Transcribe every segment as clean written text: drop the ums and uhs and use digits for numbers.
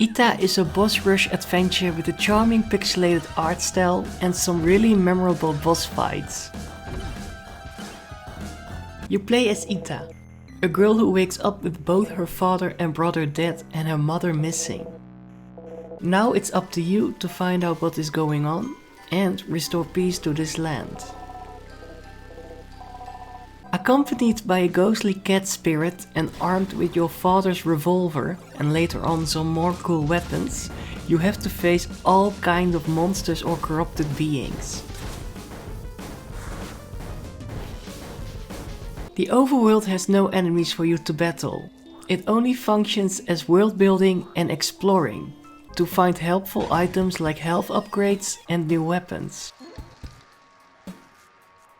ITTA is a boss rush adventure with a charming pixelated art style and some really memorable boss fights. You play as ITTA, a girl who wakes up with both her father and brother dead and her mother missing. Now it's up to you to find out what is going on and restore peace to this land. Accompanied by a ghostly cat spirit and armed with your father's revolver and later on some more cool weapons, you have to face all kinds of monsters or corrupted beings. The overworld has no enemies for you to battle. It only functions as world building and exploring, to find helpful items like health upgrades and new weapons.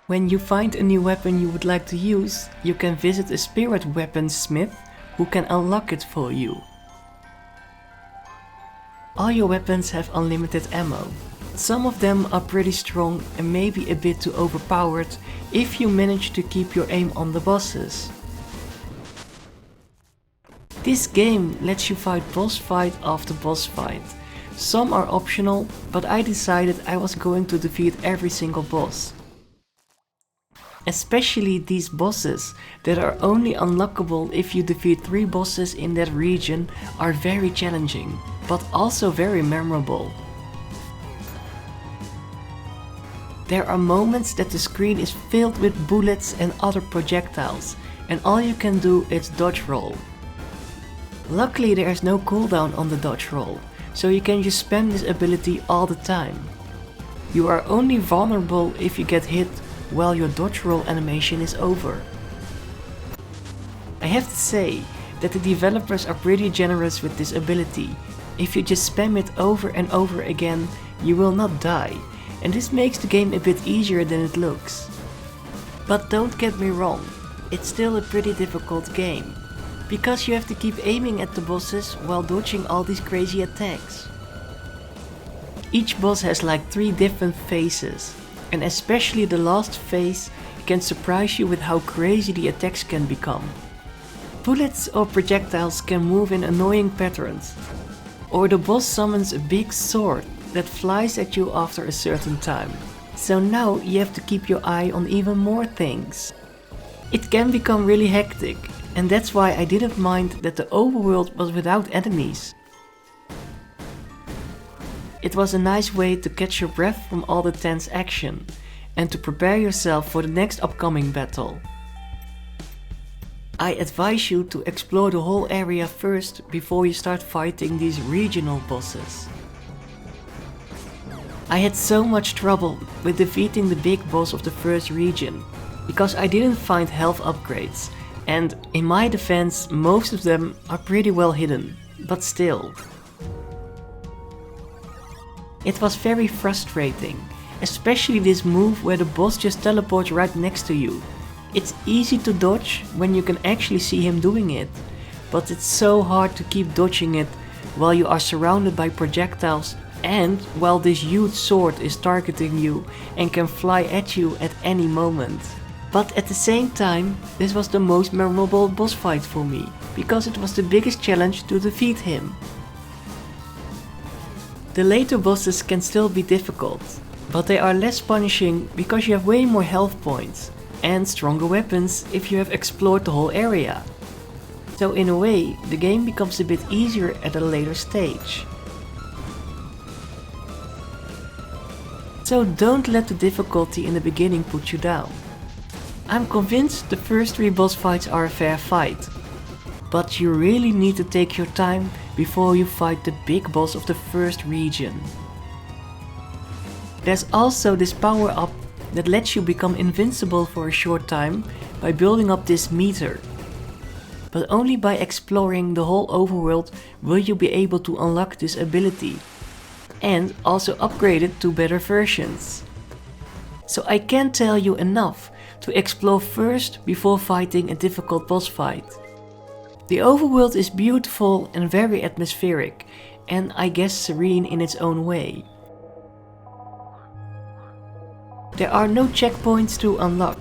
When you find a new weapon you would like to use, you can visit a spirit weapons smith who can unlock it for you. All your weapons have unlimited ammo. Some of them are pretty strong and maybe a bit too overpowered if you manage to keep your aim on the bosses. This game lets you fight boss fight after boss fight. Some are optional, but I decided I was going to defeat every single boss. Especially these bosses that are only unlockable if you defeat 3 bosses in that region are very challenging, but also very memorable. There are moments that the screen is filled with bullets and other projectiles, and all you can do is dodge roll. Luckily there is no cooldown on the dodge roll, so you can just spam this ability all the time. You are only vulnerable if you get hit while your dodge roll animation is over. I have to say that the developers are pretty generous with this ability. If you just spam it over and over again, you will not die, and this makes the game a bit easier than it looks. But don't get me wrong, it's still a pretty difficult game, because you have to keep aiming at the bosses while dodging all these crazy attacks. Each boss has like 3 different phases, and especially the last phase can surprise you with how crazy the attacks can become. Bullets or projectiles can move in annoying patterns, or the boss summons a big sword that flies at you after a certain time. So now you have to keep your eye on even more things. It can become really hectic, and that's why I didn't mind that the overworld was without enemies. It was a nice way to catch your breath from all the tense action, and to prepare yourself for the next upcoming battle. I advise you to explore the whole area first before you start fighting these regional bosses. I had so much trouble with defeating the big boss of the first region, because I didn't find health upgrades, and in my defense most of them are pretty well hidden, but still. It was very frustrating, especially this move where the boss just teleports right next to you. It's easy to dodge when you can actually see him doing it, but it's so hard to keep dodging it while you are surrounded by projectiles and while this huge sword is targeting you and can fly at you at any moment. But at the same time, this was the most memorable boss fight for me, because it was the biggest challenge to defeat him. The later bosses can still be difficult, but they are less punishing because you have way more health points and stronger weapons if you have explored the whole area. So in a way, the game becomes a bit easier at a later stage. So don't let the difficulty in the beginning put you down. I'm convinced the first 3 boss fights are a fair fight, but you really need to take your time before you fight the big boss of the first region. There's also this power up that lets you become invincible for a short time by building up this meter. But only by exploring the whole overworld will you be able to unlock this ability, and also upgrade it to better versions. So I can't tell you enough to explore first before fighting a difficult boss fight. The overworld is beautiful and very atmospheric, and I guess serene in its own way. There are no checkpoints to unlock.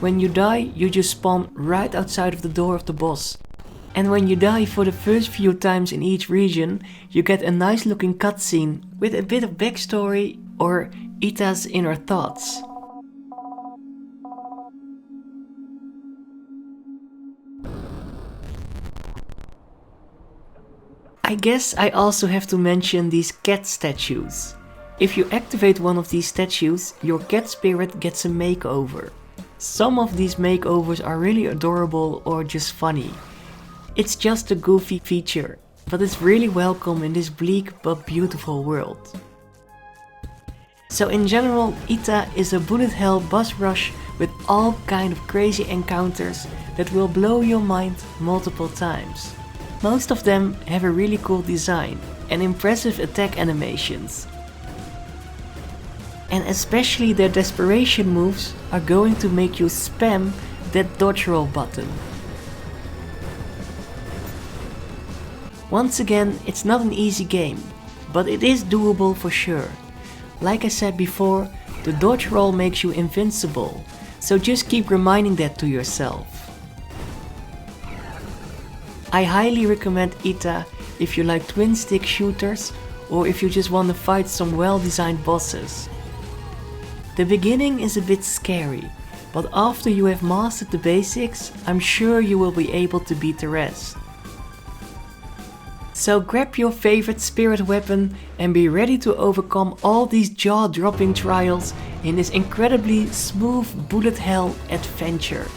When you die, you just spawn right outside of the door of the boss. And when you die for the first few times in each region, you get a nice looking cutscene with a bit of backstory or ITTA's inner thoughts. I guess I also have to mention these cat statues. If you activate one of these statues, your cat spirit gets a makeover. Some of these makeovers are really adorable or just funny. It's just a goofy feature, but it's really welcome in this bleak but beautiful world. So in general, ITTA is a bullet hell boss rush with all kind of crazy encounters that will blow your mind multiple times. Most of them have a really cool design and impressive attack animations. And especially their desperation moves are going to make you spam that dodge roll button. Once again, it's not an easy game, but it is doable for sure. Like I said before, the dodge roll makes you invincible, so just keep reminding that to yourself. I highly recommend ITTA if you like twin stick shooters or if you just want to fight some well-designed bosses. The beginning is a bit scary, but after you have mastered the basics, I'm sure you will be able to beat the rest. So grab your favorite spirit weapon and be ready to overcome all these jaw-dropping trials in this incredibly smooth bullet hell adventure.